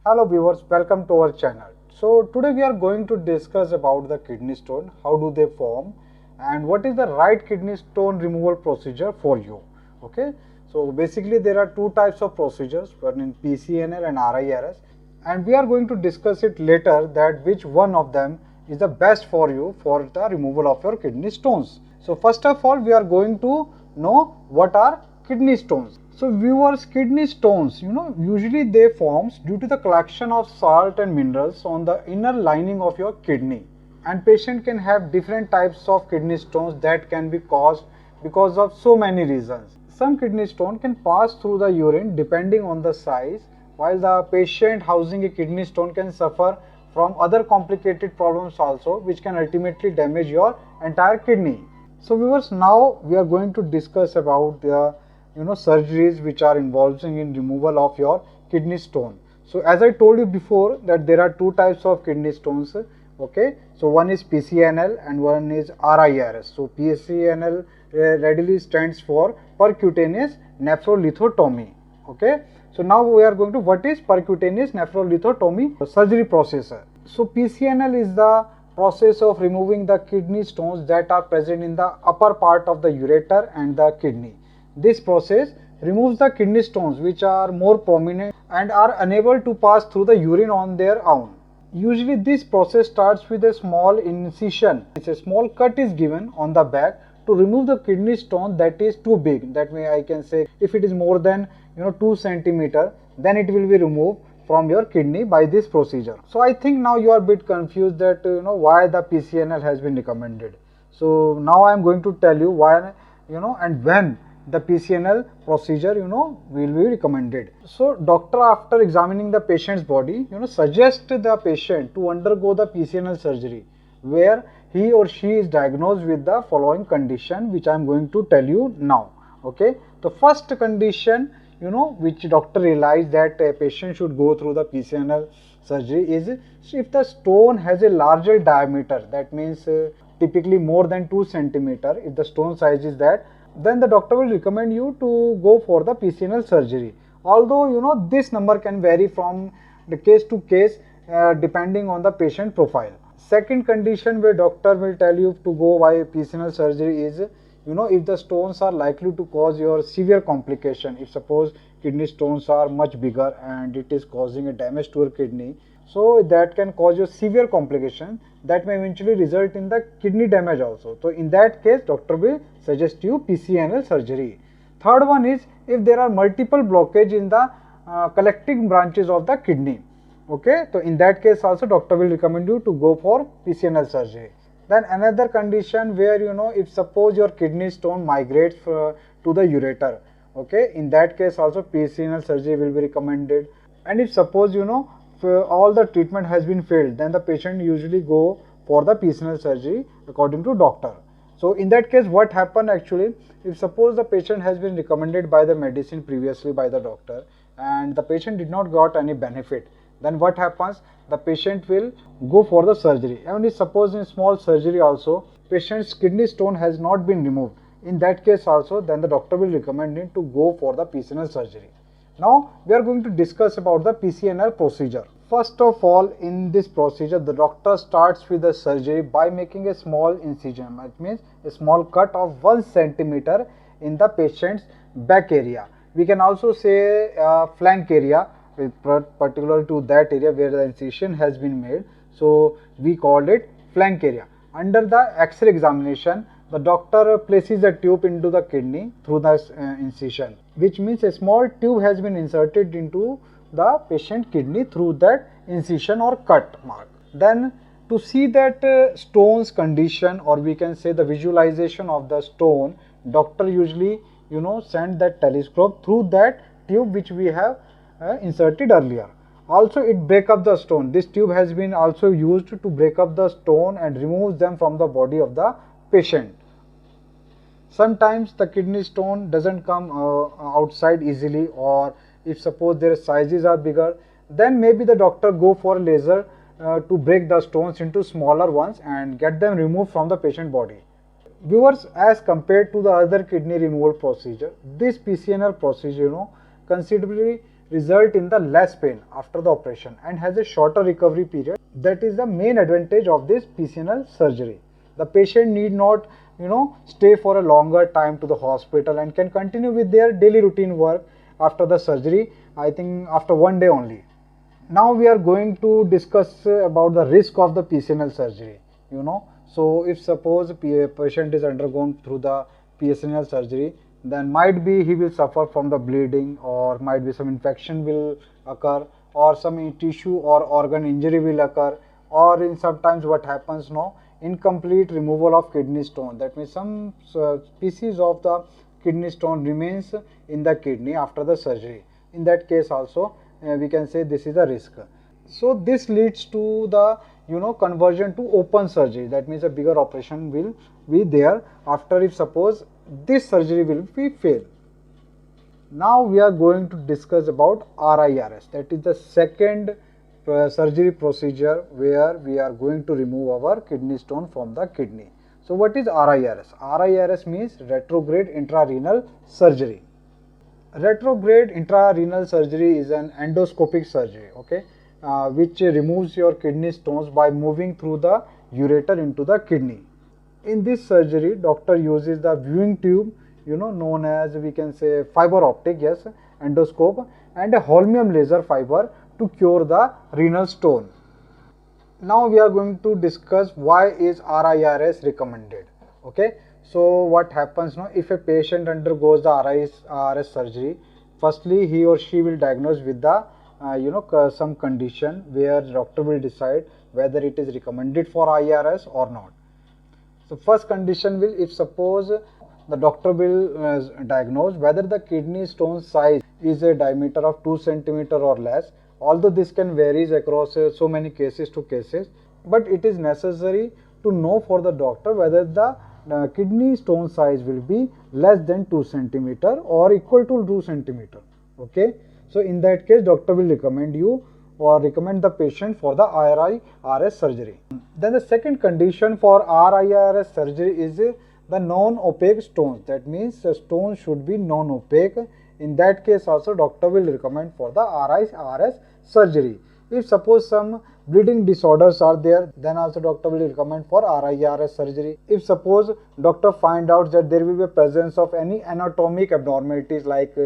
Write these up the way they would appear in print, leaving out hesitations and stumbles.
Hello viewers, welcome to our channel. So today we are going to discuss about the kidney stone, how do they form and what is the right kidney stone removal procedure for you. Okay, so basically there are two types of procedures, one in PCNL and RIRS, and we are going to discuss it later that which one of them is the best for you for the removal of your kidney stones. So first of all we are going to know what are kidney stones. So viewers, kidney stones, usually they forms due to the collection of salt and minerals on the inner lining of your kidney. And patient can have different types of kidney stones that can be caused because of so many reasons. Some kidney stone can pass through the urine depending on the size, while the patient housing a kidney stone can suffer from other complicated problems also, which can ultimately damage your entire kidney. So viewers, now we are going to discuss about the surgeries which are involving in removal of your kidney stone. So as I told you before that there are two types of kidney stones. Okay, so one is PCNL and one is RIRS. So PCNL readily stands for percutaneous nephrolithotomy. Okay, so now we are going to what is percutaneous nephrolithotomy surgery process. So PCNL is the process of removing the kidney stones that are present in the upper part of the ureter and the kidney. This process removes the kidney stones which are more prominent and are unable to pass through the urine on their own. Usually this process starts with a small incision. It's a small cut is given on the back to remove the kidney stone that is too big. That way I can say if it is more than 2 centimeter, then it will be removed from your kidney by this procedure. So I think now you are a bit confused that why the PCNL has been recommended. So now I am going to tell you why and when the PCNL procedure will be recommended. So doctor, after examining the patient's body, suggest the patient to undergo the PCNL surgery, where he or she is diagnosed with the following condition which I am going to tell you now. Okay, the first condition which doctor realized that a patient should go through the PCNL surgery is if the stone has a larger diameter, that means typically more than 2 centimeter. If the stone size is that, then the doctor will recommend you to go for the PCNL surgery. Although this number can vary from the case to case depending on the patient profile. Second condition where doctor will tell you to go by PCNL surgery is if the stones are likely to cause your severe complication. If suppose kidney stones are much bigger and it is causing a damage to your kidney, so that can cause you severe complication that may eventually result in the kidney damage also. So in that case doctor will suggest you PCNL surgery. Third one is if there are multiple blockage in the collecting branches of the kidney. Okay, so in that case also doctor will recommend you to go for PCNL surgery. Then another condition where if suppose your kidney stone migrates to the ureter, okay, in that case also PCNL surgery will be recommended. And if suppose all the treatment has been failed, then the patient usually go for the PCNL surgery according to doctor. So in that case what happened actually, if suppose the patient has been recommended by the medicine previously by the doctor and the patient did not got any benefit, then what happens, the patient will go for the surgery. And if suppose in small surgery also patient's kidney stone has not been removed, in that case also then the doctor will recommend him to go for the PCNL surgery. Now we are going to discuss about the PCNL procedure. First of all, in this procedure the doctor starts with the surgery by making a small incision. That means a small cut of 1 centimeter in the patient's back area. We can also say flank area, particular to that area where the incision has been made. So we called it flank area. Under the X-ray examination, the doctor places a tube into the kidney through the incision, which means a small tube has been inserted into the patient kidney through that incision or cut mark. Then to see that stone's condition, or we can say the visualization of the stone, doctor usually send that telescope through that tube which we have inserted earlier. Also it break up the stone. This tube has been also used to break up the stone and remove them from the body of the patient. Sometimes the kidney stone doesn't come outside easily, or if suppose their sizes are bigger, then maybe the doctor go for laser to break the stones into smaller ones and get them removed from the patient body. Viewers, as compared to the other kidney removal procedure, this PCNL procedure considerably result in the less pain after the operation and has a shorter recovery period. That is the main advantage of this PCNL surgery. The patient need not stay for a longer time to the hospital and can continue with their daily routine work after the surgery, I think after 1 day only. Now we are going to discuss about the risk of the PCNL surgery. So if suppose a patient is undergone through the PCNL surgery, then might be he will suffer from the bleeding, or might be some infection will occur, or some tissue or organ injury will occur, or in sometimes what happens now, incomplete removal of kidney stone. That means some species of the kidney stone remains in the kidney after the surgery. In that case also we can say this is a risk. So this leads to the conversion to open surgery. That means a bigger operation will be there after, if suppose this surgery will be fail. Now we are going to discuss about RIRS. That is the second surgery procedure where we are going to remove our kidney stone from the kidney. So what is RIRS? RIRS means retrograde intrarenal surgery. Retrograde intrarenal surgery is an endoscopic surgery, okay, which removes your kidney stones by moving through the ureter into the kidney. In this surgery, doctor uses the viewing tube, known as, we can say, fiber optic, yes, endoscope, and a holmium laser fiber to cure the renal stone. Now we are going to discuss why is RIRS recommended. Okay, so what happens now, if a patient undergoes the RIRS surgery, firstly he or she will diagnose with the some condition where doctor will decide whether it is recommended for IRS or not. So first condition will, if suppose the doctor will diagnose whether the kidney stone size is a diameter of 2 cm or less, although this can varies across so many cases to cases, but it is necessary to know for the doctor whether the kidney stone size will be less than 2 cm or equal to 2 cm. Okay, so in that case doctor will recommend you or recommend the patient for the RIRS surgery. Then the second condition for RIRS surgery is the non-opaque stones. That means the stone should be non-opaque. In that case also doctor will recommend for the RIRS surgery. If suppose some bleeding disorders are there, then also doctor will recommend for RIRS surgery. If suppose doctor find out that there will be a presence of any anatomic abnormalities like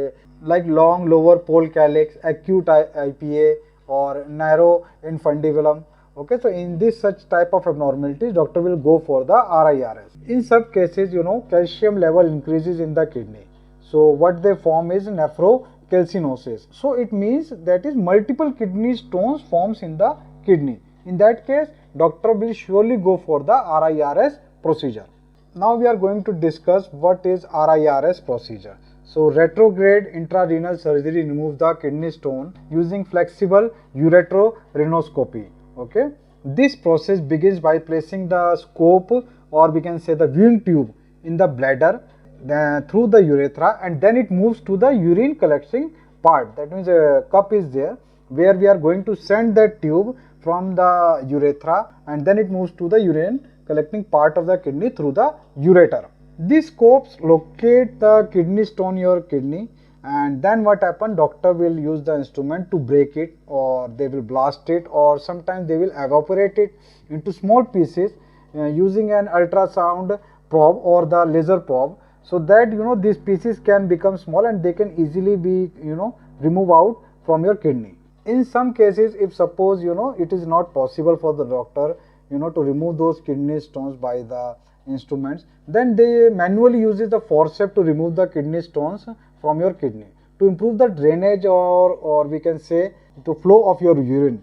long lower pole calyx, acute IPA, or narrow infundibulum. Okay, so in this such type of abnormalities, doctor will go for the RIRS. In some cases, calcium level increases in the kidney. So what they form is nephrocalcinosis. So it means that is multiple kidney stones forms in the kidney. In that case, doctor will surely go for the RIRS procedure. Now we are going to discuss what is RIRS procedure. So retrograde intrarenal surgery removes the kidney stone using flexible ureteroscopy. Okay, this process begins by placing the scope, or we can say the viewing tube, in the bladder through the urethra, and then it moves to the urine collecting part. That means a cup is there where we are going to send that tube from the urethra, and then it moves to the urine collecting part of the kidney through the ureter. These scopes locate the kidney stone in your kidney, and then what happen, doctor will use the instrument to break it, or they will blast it, or sometimes they will evaporate it into small pieces using an ultrasound probe or the laser probe, so that these pieces can become small and they can easily be remove out from your kidney. In some cases, if suppose it is not possible for the doctor to remove those kidney stones by the instruments, then they manually uses the forceps to remove the kidney stones from your kidney to improve the drainage, or we can say the flow of your urine.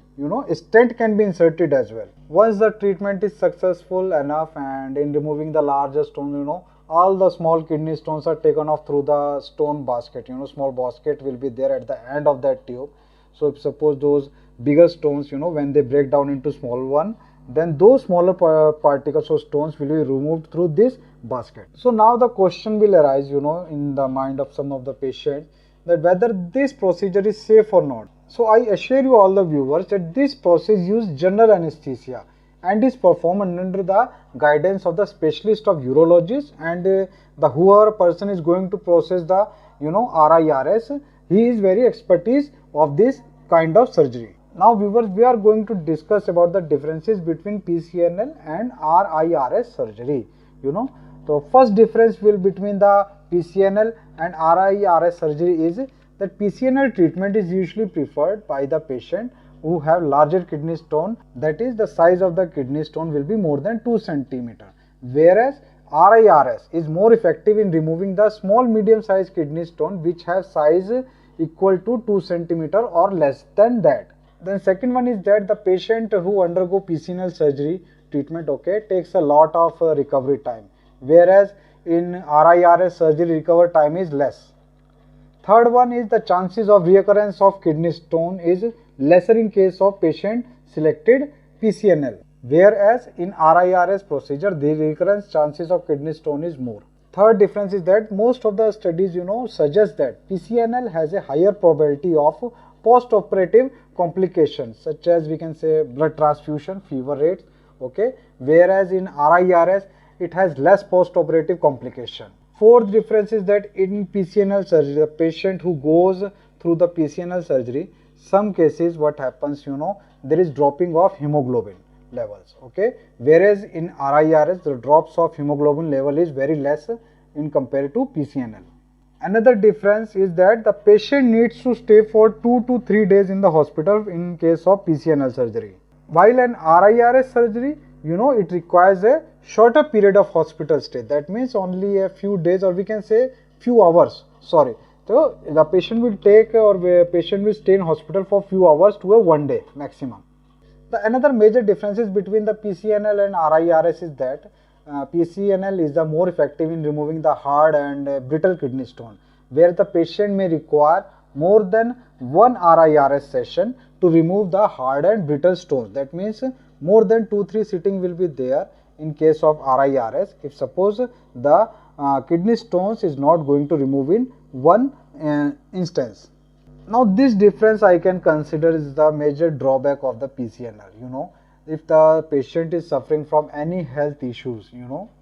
A stent can be inserted as well. Once the treatment is successful enough and in removing the larger stone, all the small kidney stones are taken off through the stone basket. Small basket will be there at the end of that tube. So if suppose those bigger stones, when they break down into small one, then those smaller particles or stones will be removed through this basket. So now the question will arise, in the mind of some of the patients, that whether this procedure is safe or not. So I assure you all the viewers that this process uses general anesthesia and is performed under the guidance of the specialist of urologist, and the whoever person is going to process the RIRS he is very expertise of this kind of surgery. Now viewers, we are going to discuss about the differences between PCNL and RIRS surgery. So first difference will between the PCNL and RIRS surgery is that PCNL treatment is usually preferred by the patient who have larger kidney stone, that is the size of the kidney stone will be more than 2 cm, whereas RIRS is more effective in removing the small medium sized kidney stone which have size equal to 2 cm or less than that. Then second one is that the patient who undergo PCNL surgery treatment takes a lot of recovery time, whereas in RIRS surgery recovery time is less. Third one is the chances of reoccurrence of kidney stone is lesser in case of patient selected PCNL, whereas in RIRS procedure the recurrence chances of kidney stone is more. Third difference is that most of the studies suggest that PCNL has a higher probability of post-operative complications such as we can say blood transfusion, fever rates, whereas in RIRS it has less post-operative complication. Fourth difference is that in PCNL surgery, the patient who goes through the PCNL surgery, some cases what happens, there is dropping of hemoglobin levels, whereas in RIRS the drops of hemoglobin level is very less in compared to PCNL. Another difference is that the patient needs to stay for 2 to 3 days in the hospital in case of PCNL surgery. While an RIRS surgery, it requires a shorter period of hospital stay. That means only a few days, or we can say few hours. So the patient will patient will stay in hospital for few hours to a 1 day maximum. Another major differences between the PCNL and RIRS is that PCNL is the more effective in removing the hard and brittle kidney stone, where the patient may require more than one RIRS session to remove the hard and brittle stones. That means more than 2-3 sitting will be there in case of RIRS if suppose the kidney stones is not going to remove in one instance. Now this difference I can consider is the major drawback of the PCNL. If the patient is suffering from any health issues,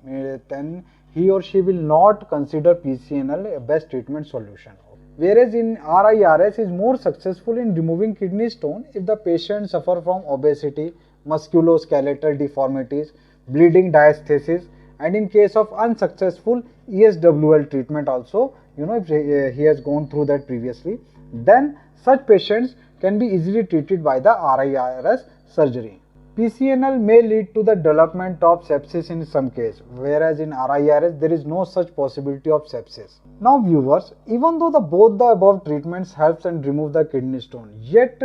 then he or she will not consider PCNL a best treatment solution. Whereas in RIRS is more successful in removing kidney stone if the patient suffer from obesity, musculoskeletal deformities, bleeding diastasis, and in case of unsuccessful ESWL treatment also, if he has gone through that previously, then such patients can be easily treated by the RIRS surgery. PCNL may lead to the development of sepsis in some case, whereas in RIRS there is no such possibility of sepsis. Now viewers, even though both the above treatments helps and remove the kidney stone, yet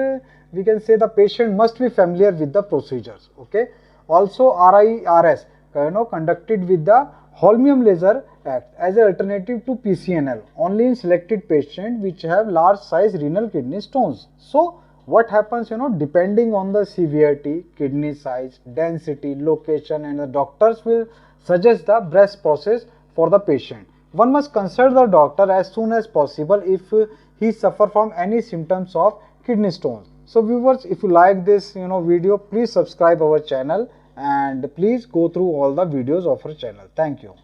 we can say the patient must be familiar with the procedures. Also RIRS conducted with the holmium laser acts as an alternative to PCNL only in selected patients which have large size renal kidney stones. So what happens, depending on the severity, kidney size, density, location, and the doctors will suggest the best process for the patient. One must consult the doctor as soon as possible if he suffer from any symptoms of kidney stones. So viewers, if you like this video, please subscribe our channel and please go through all the videos of our channel. Thank you.